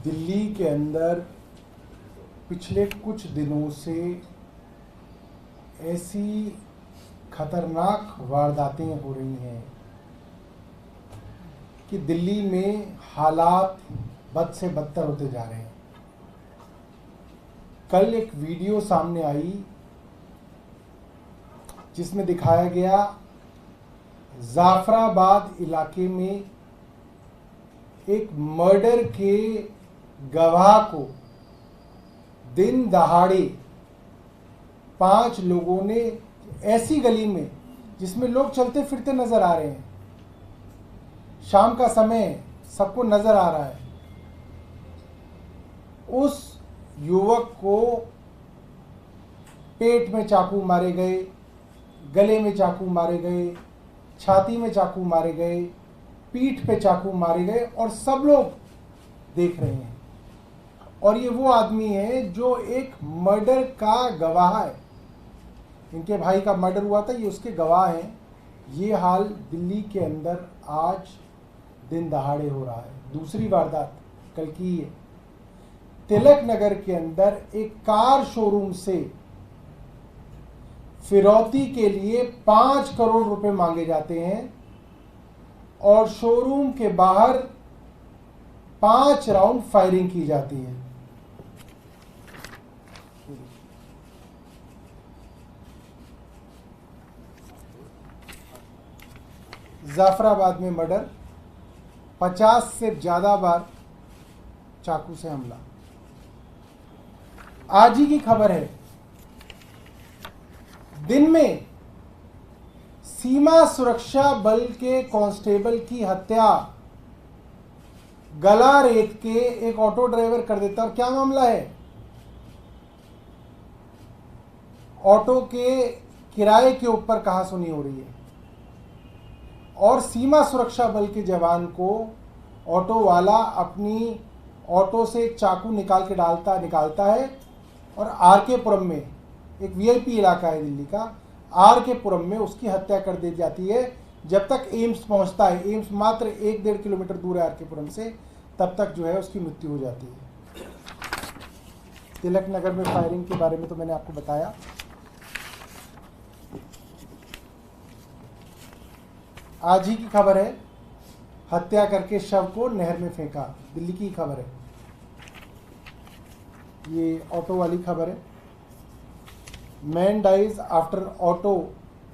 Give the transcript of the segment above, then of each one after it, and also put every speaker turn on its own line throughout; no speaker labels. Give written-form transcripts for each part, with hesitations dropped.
दिल्ली के अंदर पिछले कुछ दिनों से ऐसी खतरनाक वारदातें हो रही हैं कि दिल्ली में हालात बद से बदतर होते जा रहे हैं। कल एक वीडियो सामने आई जिसमें दिखाया गया जाफराबाद इलाके में एक मर्डर के गवाह को दिन दहाड़े 5 लोगों ने ऐसी गली में जिसमें लोग चलते फिरते नजर आ रहे हैं, शाम का समय सबको नजर आ रहा है, उस युवक को पेट में चाकू मारे गए, गले में चाकू मारे गए, छाती में चाकू मारे गए, पीठ पे चाकू मारे गए और सब लोग देख रहे हैं। और ये वो आदमी है जो एक मर्डर का गवाह है। इनके भाई का मर्डर हुआ था, ये उसके गवाह हैं। ये हाल दिल्ली के अंदर आज दिन दहाड़े हो रहा है। दूसरी वारदात कल की है। तिलक नगर के अंदर एक कार शोरूम से फिरौती के लिए 5 करोड़ रुपए मांगे जाते हैं और शोरूम के बाहर 5 राउंड फायरिंग की जाती है। जाफराबाद में मर्डर, 50 से ज्यादा बार चाकू से हमला। आज ही की खबर है, दिन में सीमा सुरक्षा बल के कांस्टेबल की हत्या गला रेत के एक ऑटो ड्राइवर कर देता। और क्या मामला है? ऑटो के किराए के ऊपर कहासुनी हो रही है और सीमा सुरक्षा बल के जवान को ऑटो वाला अपनी ऑटो से एक चाकू निकाल के निकालता है और आरके पुरम में, एक वीआईपी इलाका है दिल्ली का, आरके पुरम में उसकी हत्या कर दी जाती है। जब तक एम्स पहुंचता है, एम्स मात्र 1-1.5 किलोमीटर दूर है आरके पुरम से, तब तक जो है उसकी मृत्यु हो जाती है। तिलक नगर में फायरिंग के बारे में तो मैंने आपको बताया। आज ही की खबर है, हत्या करके शव को नहर में फेंका। दिल्ली की खबर है, ये ऑटो वाली खबर है। Man dies after auto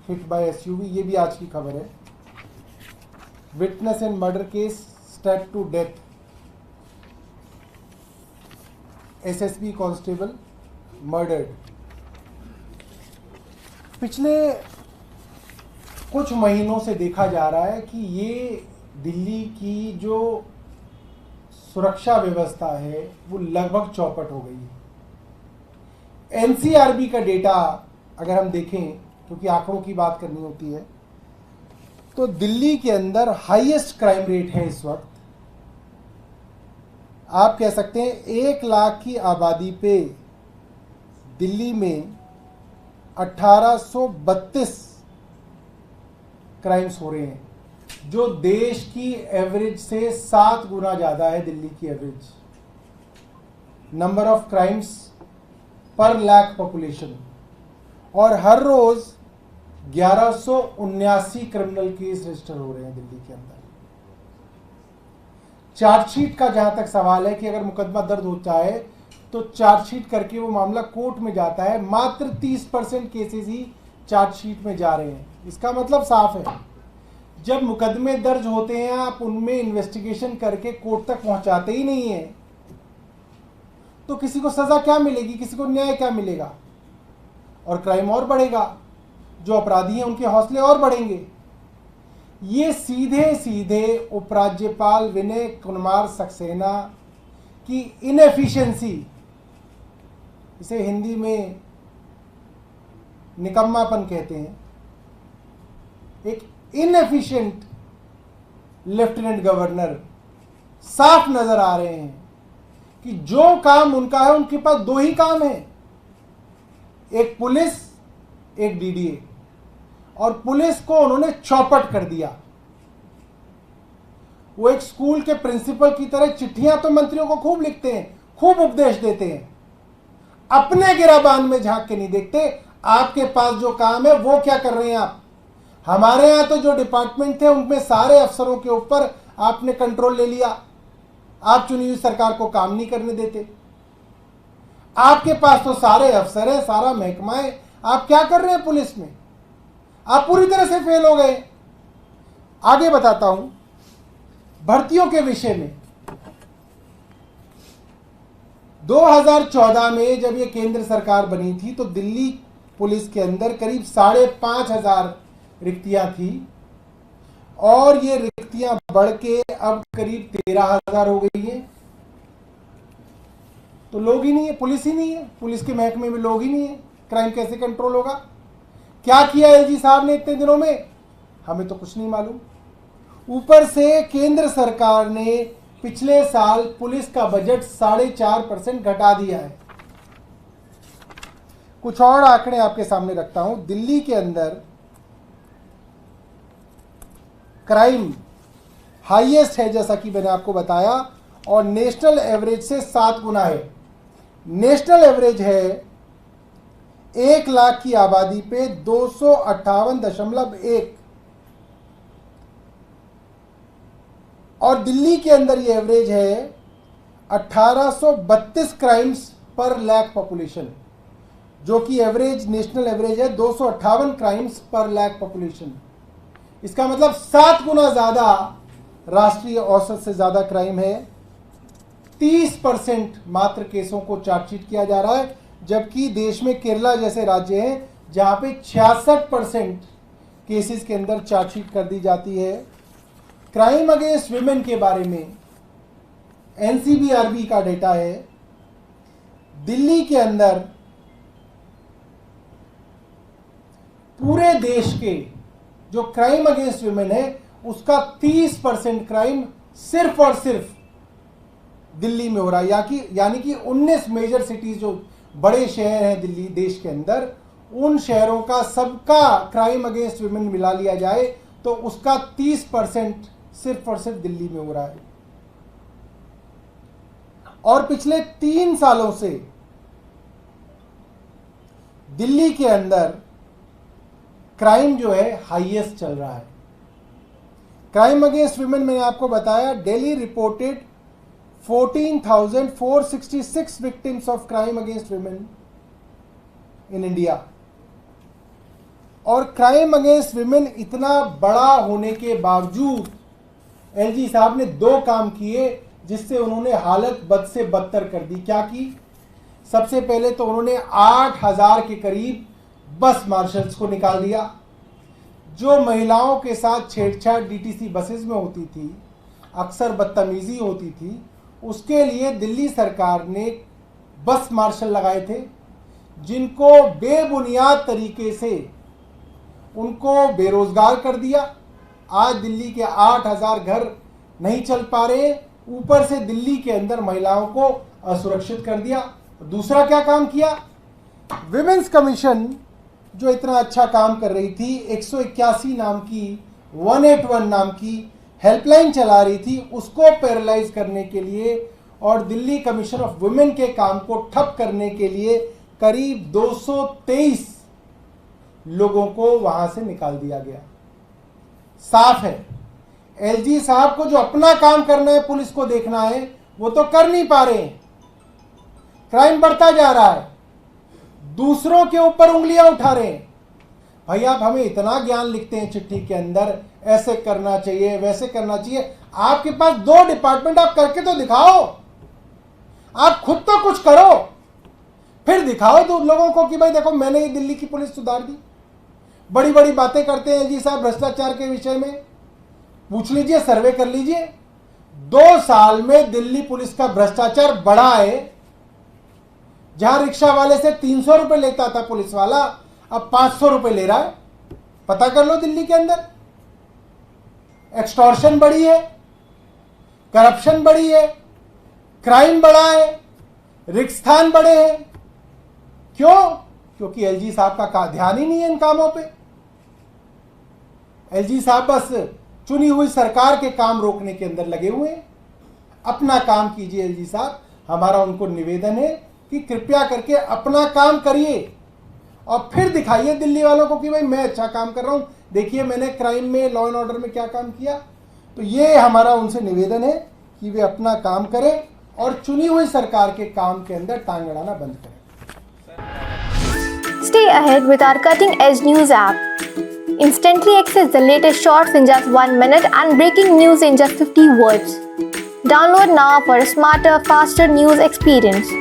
hit by SUV, ये भी आज की खबर है। Witness in murder case stabbed to death, SSB constable murdered. पिछले कुछ महीनों से देखा जा रहा है कि ये दिल्ली की जो सुरक्षा व्यवस्था है वो लगभग चौपट हो गई है। एनसीआरबी का डेटा अगर हम देखें, क्योंकि आंकड़ों की बात करनी होती है, तो दिल्ली के अंदर हाईएस्ट क्राइम रेट है इस वक्त। आप कह सकते हैं 1 लाख की आबादी पे दिल्ली में 1832 क्राइम्स हो रहे हैं, जो देश की एवरेज से 7 गुना ज्यादा है। दिल्ली की एवरेज नंबर ऑफ क्राइम्स पर लाख पॉपुलेशन, और हर रोज 1179 क्रिमिनल केस रजिस्टर हो रहे हैं दिल्ली के अंदर। चार्जशीट का जहां तक सवाल है कि अगर मुकदमा दर्ज होता है तो चार्जशीट करके वो मामला कोर्ट में जाता है, मात्र 30% केसेस ही चार्जशीट में जा रहे हैं। इसका मतलब साफ है, जब मुकदमे दर्ज होते हैं आप उनमें इन्वेस्टिगेशन करके कोर्ट तक पहुंचाते ही नहीं है तो किसी को सजा क्या मिलेगी, किसी को न्याय क्या मिलेगा? और क्राइम और बढ़ेगा, जो अपराधी हैं उनके हौसले और बढ़ेंगे। ये सीधे सीधे उपराज्यपाल विनय कुमार सक्सेना की इनएफिशिएंसी, इसे हिंदी में निकम्मापन कहते हैं, एक इनएफिशिएंट लेफ्टिनेंट गवर्नर साफ नजर आ रहे हैं कि जो काम उनका है, उनके पास 2 ही काम है, एक पुलिस, एक डीडीए। और पुलिस को उन्होंने चौपट कर दिया। वो एक स्कूल के प्रिंसिपल की तरह चिट्ठियां तो मंत्रियों को खूब लिखते हैं, खूब उपदेश देते हैं, अपने गिराबान में झांक के नहीं देखते आपके पास जो काम है वो क्या कर रहे हैं आप। हमारे यहां तो जो डिपार्टमेंट थे उनमें सारे अफसरों के ऊपर आपने कंट्रोल ले लिया, आप चुनी हुई सरकार को काम नहीं करने देते। आपके पास तो सारे अफसर हैं, सारा महकमा है, आप क्या कर रहे हैं पुलिस में? आप पूरी तरह से फेल हो गए। आगे बताता हूं भर्तियों के विषय में। 2014 में जब ये केंद्र सरकार बनी थी तो दिल्ली पुलिस के अंदर करीब 5,500 रिक्तियां थी और ये रिक्तियां बढ़ के अब करीब 13,000 हो गई है। तो लोग ही नहीं है, पुलिस ही नहीं है, पुलिस के महकमे में लोग ही नहीं है, क्राइम कैसे कंट्रोल होगा? क्या किया एलजी साहब ने इतने दिनों में? हमें तो कुछ नहीं मालूम। ऊपर से केंद्र सरकार ने पिछले साल पुलिस का बजट 4.5% घटा दिया है। कुछ और आंकड़े आपके सामने रखता हूं। दिल्ली के अंदर क्राइम हाईएस्ट है जैसा कि मैंने आपको बताया और नेशनल एवरेज से 7 गुना है। नेशनल एवरेज है 1 लाख की आबादी पे 258.1 और दिल्ली के अंदर ये एवरेज है 1832 क्राइम्स पर लाख पॉपुलेशन, जो कि एवरेज नेशनल एवरेज है 258 क्राइम्स पर लाख पॉपुलेशन। इसका मतलब 7 गुना ज्यादा राष्ट्रीय औसत से ज्यादा क्राइम है। 30% मात्र केसों को चार्जशीट किया जा रहा है, जबकि देश में केरला जैसे राज्य हैं जहां पे 66% केसेस के अंदर चार्जशीट कर दी जाती है। क्राइम अगेंस्ट विमेन के बारे में एनसीबीआरबी का डेटा है, दिल्ली के अंदर पूरे देश के जो क्राइम अगेंस्ट विमेन है उसका 30% क्राइम सिर्फ और सिर्फ दिल्ली में हो रहा है। यानी कि 19 मेजर सिटीज जो बड़े शहर हैं दिल्ली देश के अंदर, उन शहरों का सबका क्राइम अगेंस्ट विमेन मिला लिया जाए तो उसका 30% सिर्फ और सिर्फ दिल्ली में हो रहा है। और पिछले 3 सालों से दिल्ली के अंदर क्राइम जो है हाईएस्ट चल रहा है। क्राइम अगेंस्ट विमेन मैंने आपको बताया, Delhi reported 14,466 victims of crime against women in India. और क्राइम अगेंस्ट विमेन इतना बड़ा होने के बावजूद एलजी साहब ने 2 काम किए जिससे उन्होंने हालत बद से बदतर कर दी। क्या की? सबसे पहले तो उन्होंने 8,000 के करीब बस मार्शल्स को निकाल दिया। जो महिलाओं के साथ छेड़छाड़ डीटीसी बसेस में होती थी, अक्सर बदतमीजी होती थी, उसके लिए दिल्ली सरकार ने बस मार्शल लगाए थे जिनको बेबुनियाद तरीके से उनको बेरोजगार कर दिया। आज दिल्ली के 8,000 घर नहीं चल पा रहे, ऊपर से दिल्ली के अंदर महिलाओं को असुरक्षित कर दिया। दूसरा क्या काम किया? विमेंस कमीशन जो इतना अच्छा काम कर रही थी, 181 नाम की 181 नाम की हेल्पलाइन चला रही थी, उसको पैरालाइज करने के लिए और दिल्ली कमीशन ऑफ वुमेन के काम को ठप करने के लिए करीब 223 लोगों को वहां से निकाल दिया गया। साफ है एलजी साहब को जो अपना काम करना है, पुलिस को देखना है, वो तो कर नहीं पा रहे हैं। क्राइम बढ़ता जा रहा है, दूसरों के ऊपर उंगलियां उठा रहे हैं। भाई आप हमें इतना ज्ञान लिखते हैं चिट्ठी के अंदर, ऐसे करना चाहिए वैसे करना चाहिए, आपके पास 2 डिपार्टमेंट, आप करके तो दिखाओ। आप खुद तो कुछ करो, फिर दिखाओ तो लोगों को कि भाई देखो मैंने ये दिल्ली की पुलिस सुधार दी। बड़ी बड़ी बातें करते हैं जी साहब भ्रष्टाचार के विषय में, पूछ लीजिए, सर्वे कर लीजिए। 2 साल में दिल्ली पुलिस का भ्रष्टाचार बढ़ा है। जहां रिक्शा वाले से 300 रुपए लेता था पुलिस वाला, अब 500 रुपए ले रहा है। पता कर लो दिल्ली के अंदर एक्सटॉर्शन बढ़ी है, करप्शन बढ़ी है, क्राइम बढ़ा है, रिक्त स्थान बढ़े हैं। क्यों? क्योंकि एलजी साहब का ध्यान ही नहीं है इन कामों पे। एलजी साहब बस चुनी हुई सरकार के काम रोकने के अंदर लगे हुए हैं। अपना काम कीजिए एलजी साहब, हमारा उनको निवेदन है कि कृपया करके अपना काम करिए और फिर दिखाइए दिल्ली वालों को कि भाई मैं अच्छा काम कर रहा हूं, देखिए मैंने क्राइम में, लॉ एंड ऑर्डर में क्या काम किया। तो ये हमारा उनसे निवेदन है कि वे अपना काम करें और चुनी हुई सरकार के काम के अंदर टांग अड़ाना बंद करें।
Stay ahead with our cutting-edge news app. Instantly access the latest shorts in just 1 minute and breaking news in just 50 words. Download now for a smarter, faster news experience.